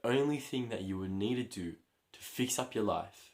only thing that you would need to do to fix up your life,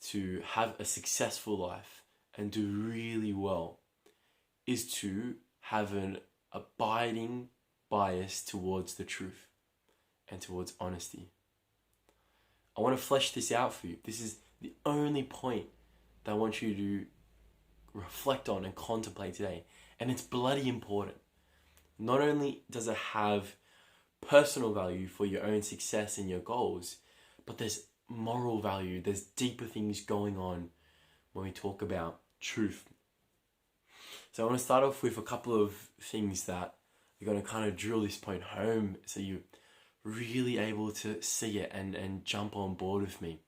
to have a successful life and do really well, is to have an abiding bias towards the truth and towards honesty. I want to flesh this out for you. This is the only point that I want you to reflect on and contemplate today. And it's bloody important. Not only does it have personal value for your own success and your goals, but there's moral value. There's deeper things going on when we talk about truth. So I want to start off with a couple of things that are going to kind of drill this point home so you're really able to see it and jump on board with me.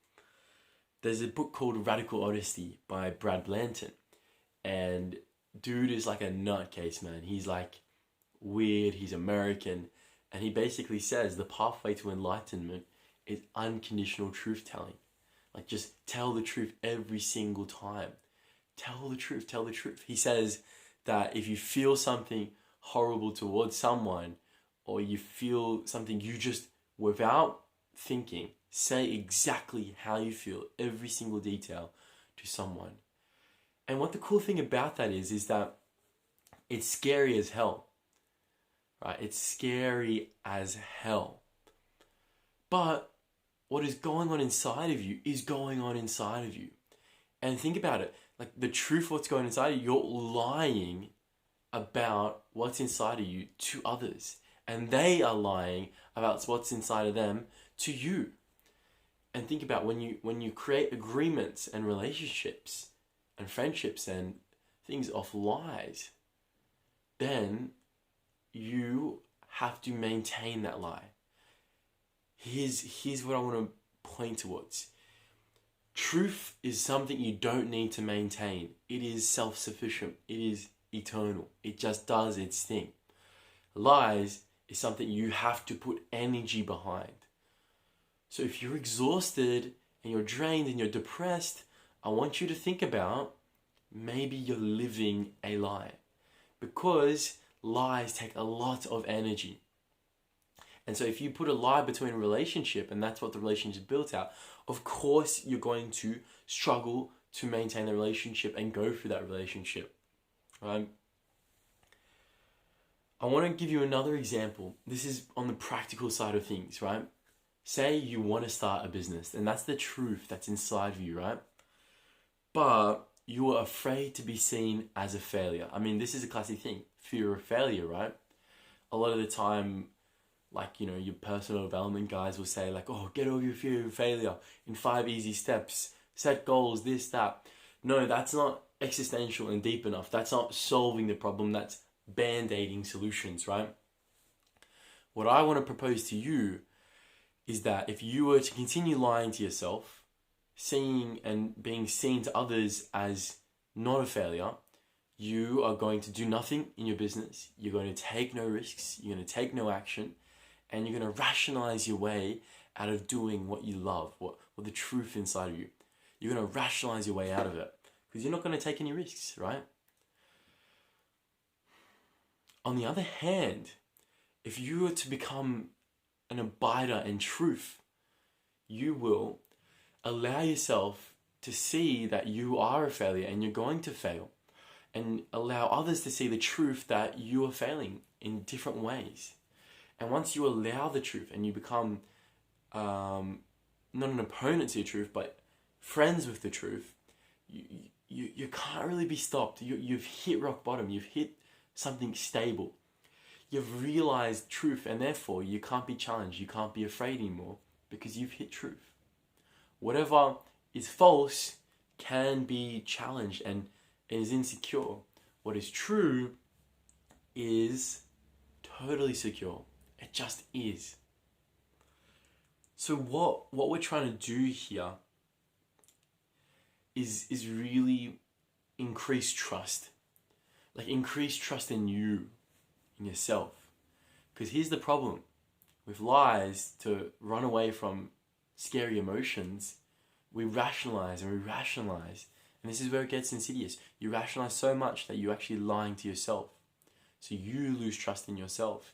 There's a book called Radical Honesty by Brad Blanton. And dude is like a nutcase, man. He's like weird, he's American. And he basically says the pathway to enlightenment is unconditional truth telling. Like, just tell the truth every single time. Tell the truth, tell the truth. He says that if you feel something horrible towards someone, or you feel something, you just, without thinking, say exactly how you feel, every single detail to someone. And what the cool thing about that is that it's scary as hell. Right? It's scary as hell. But what is going on inside of you is going on inside of you. And think about it. Like, the truth, what's going inside of you, you're lying about what's inside of you to others. And they are lying about what's inside of them to you. And think about when you create agreements and relationships and friendships and things off lies, then you have to maintain that lie. Here's what I want to point towards. Truth is something you don't need to maintain. It is self-sufficient. It is eternal. It just does its thing. Lies is something you have to put energy behind. So if you're exhausted and you're drained and you're depressed, I want you to think about maybe you're living a lie, because lies take a lot of energy. And so if you put a lie between a relationship, and that's what the relationship is built out, of course you're going to struggle to maintain the relationship and go through that relationship. Right? I want to give you another example. This is on the practical side of things, right? Say you want to start a business, and that's the truth that's inside of you, right? But you are afraid to be seen as a failure. I mean, this is a classic thing, fear of failure, right? A lot of the time, like, your personal development guys will say, like, oh, get over your fear of failure in 5 easy steps, set goals, this, that. No, that's not existential and deep enough. That's not solving the problem. That's band-aiding solutions, right? What I want to propose to you is that if you were to continue lying to yourself, seeing and being seen to others as not a failure, you are going to do nothing in your business. You're going to take no risks. You're going to take no action. And you're going to rationalize your way out of doing what you love, what the truth inside of you. You're going to rationalize your way out of it because you're not going to take any risks, right? On the other hand, if you were to become an abider in truth, you will allow yourself to see that you are a failure and you're going to fail, and allow others to see the truth that you are failing in different ways. And once you allow the truth and you become not an opponent to your truth, but friends with the truth, you can't really be stopped. You've hit rock bottom. You've hit something stable. You've realized truth, and therefore you can't be challenged. You can't be afraid anymore because you've hit truth. Whatever is false can be challenged and is insecure. What is true is totally secure. It just is. So what we're trying to do here is really increase trust. Like, increase trust in you, in yourself. Because here's the problem. With lies, to run away from scary emotions, we rationalize and we rationalize. And this is where it gets insidious. You rationalize so much that you're actually lying to yourself. So you lose trust in yourself.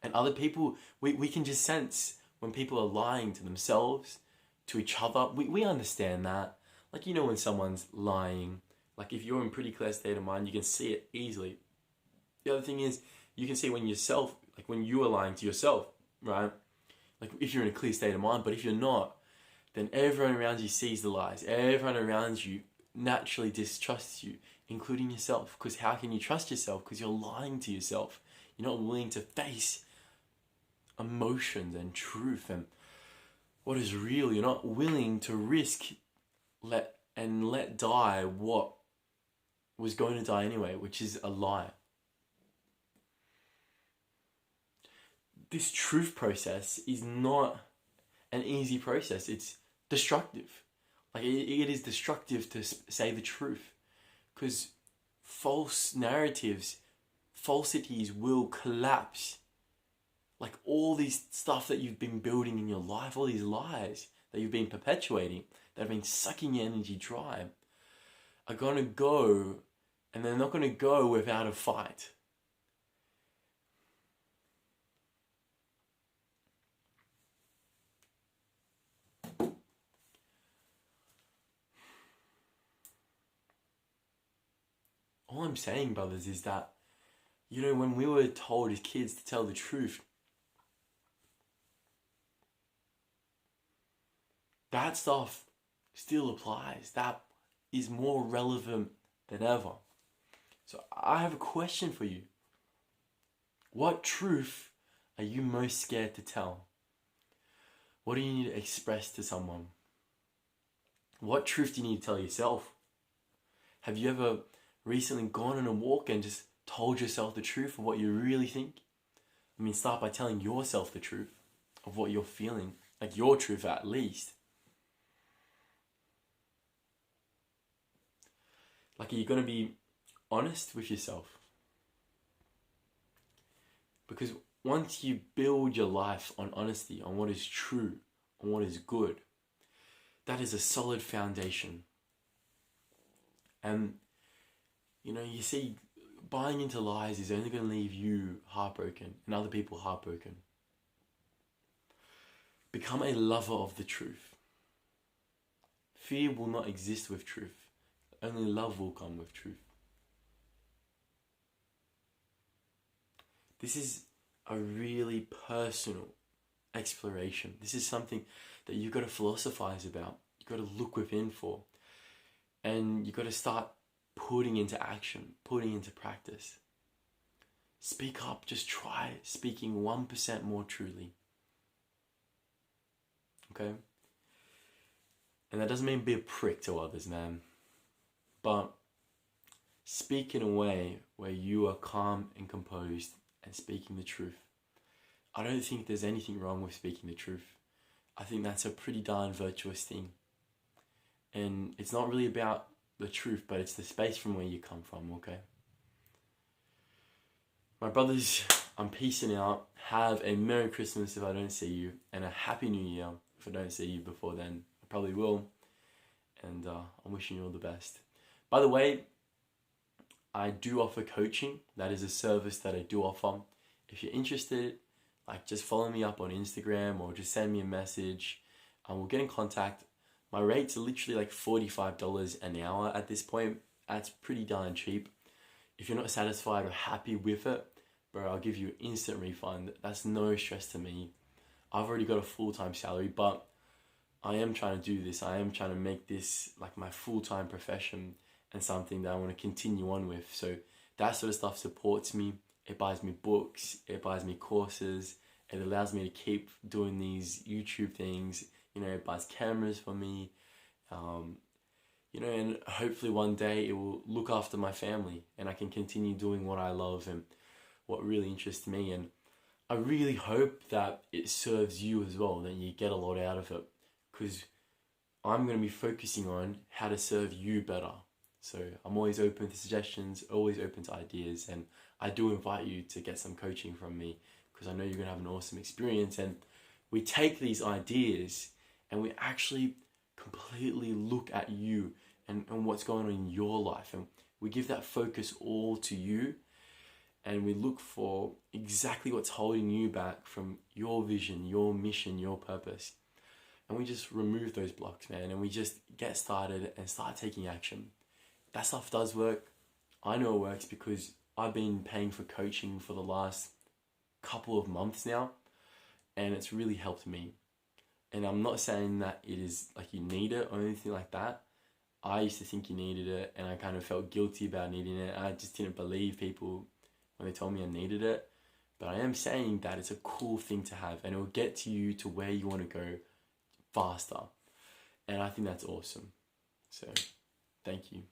And other people, we can just sense when people are lying to themselves, to each other, we understand that. Like, you know, when someone's lying, like if you're in pretty clear state of mind, you can see it easily. The other thing is, you can see when yourself, like when you are lying to yourself, right? Like if you're in a clear state of mind, but if you're not, then everyone around you sees the lies. Everyone around you naturally distrusts you, including yourself. Because how can you trust yourself? Because you're lying to yourself. You're not willing to face emotions and truth and what is real. You're not willing to risk let die what was going to die anyway, which is a lie. This truth process is not an easy process. It's destructive. Like it is destructive to say the truth, because false narratives, falsities will collapse. Like all these stuff that you've been building in your life, all these lies that you've been perpetuating, that have been sucking your energy dry, are going to go, and they're not going to go without a fight. All I'm saying, brothers, is that, you know, when we were told as kids to tell the truth, that stuff still applies. That is more relevant than ever. So I have a question for you. What truth are you most scared to tell? What do you need to express to someone? What truth do you need to tell yourself? Have you ever recently gone on a walk and just told yourself the truth of what you really think? I mean, start by telling yourself the truth of what you're feeling, like your truth at least. Like, are you going to be honest with yourself? Because once you build your life on honesty, on what is true, on what is good, that is a solid foundation. And, you know, you see, buying into lies is only going to leave you heartbroken and other people heartbroken. Become a lover of the truth. Fear will not exist with truth. Only love will come with truth. This is a really personal exploration. This is something that you've got to philosophize about. You've got to look within for. And you've got to start putting into action, putting into practice. Speak up. Just try speaking 1% more truly. Okay? And that doesn't mean be a prick to others, man. But speak in a way where you are calm and composed and speaking the truth. I don't think there's anything wrong with speaking the truth. I think that's a pretty darn virtuous thing. And it's not really about the truth, but it's the space from where you come from, okay? My brothers, I'm peacing out. Have a Merry Christmas if I don't see you, and a Happy New Year if I don't see you before then. I probably will. And I'm wishing you all the best. By the way, I do offer coaching. That is a service that I do offer. If you're interested, like, just follow me up on Instagram or just send me a message. We'll get in contact. My rates are literally like $45 an hour at this point. That's pretty darn cheap. If you're not satisfied or happy with it, bro, I'll give you an instant refund. That's no stress to me. I've already got a full-time salary, but I am trying to do this. I am trying to make this like my full-time profession and something that I want to continue on with. So that sort of stuff supports me. It buys me books. It buys me courses. It allows me to keep doing these YouTube things. You know, it buys cameras for me. You know, and hopefully one day it will look after my family and I can continue doing what I love and what really interests me. And I really hope that it serves you as well, that you get a lot out of it, because I'm going to be focusing on how to serve you better. So I'm always open to suggestions, always open to ideas, and I do invite you to get some coaching from me, because I know you're going to have an awesome experience. And we take these ideas and we actually completely look at you and what's going on in your life, and we give that focus all to you, and we look for exactly what's holding you back from your vision, your mission, your purpose. And we just remove those blocks, man, and we just get started and start taking action. That stuff does work. I know it works because I've been paying for coaching for the last couple of months now, and it's really helped me. And I'm not saying that it is like you need it or anything like that. I used to think you needed it, and I kind of felt guilty about needing it. I just didn't believe people when they told me I needed it. But I am saying that it's a cool thing to have, and it will get you to where you want to go faster. And I think that's awesome. So, thank you.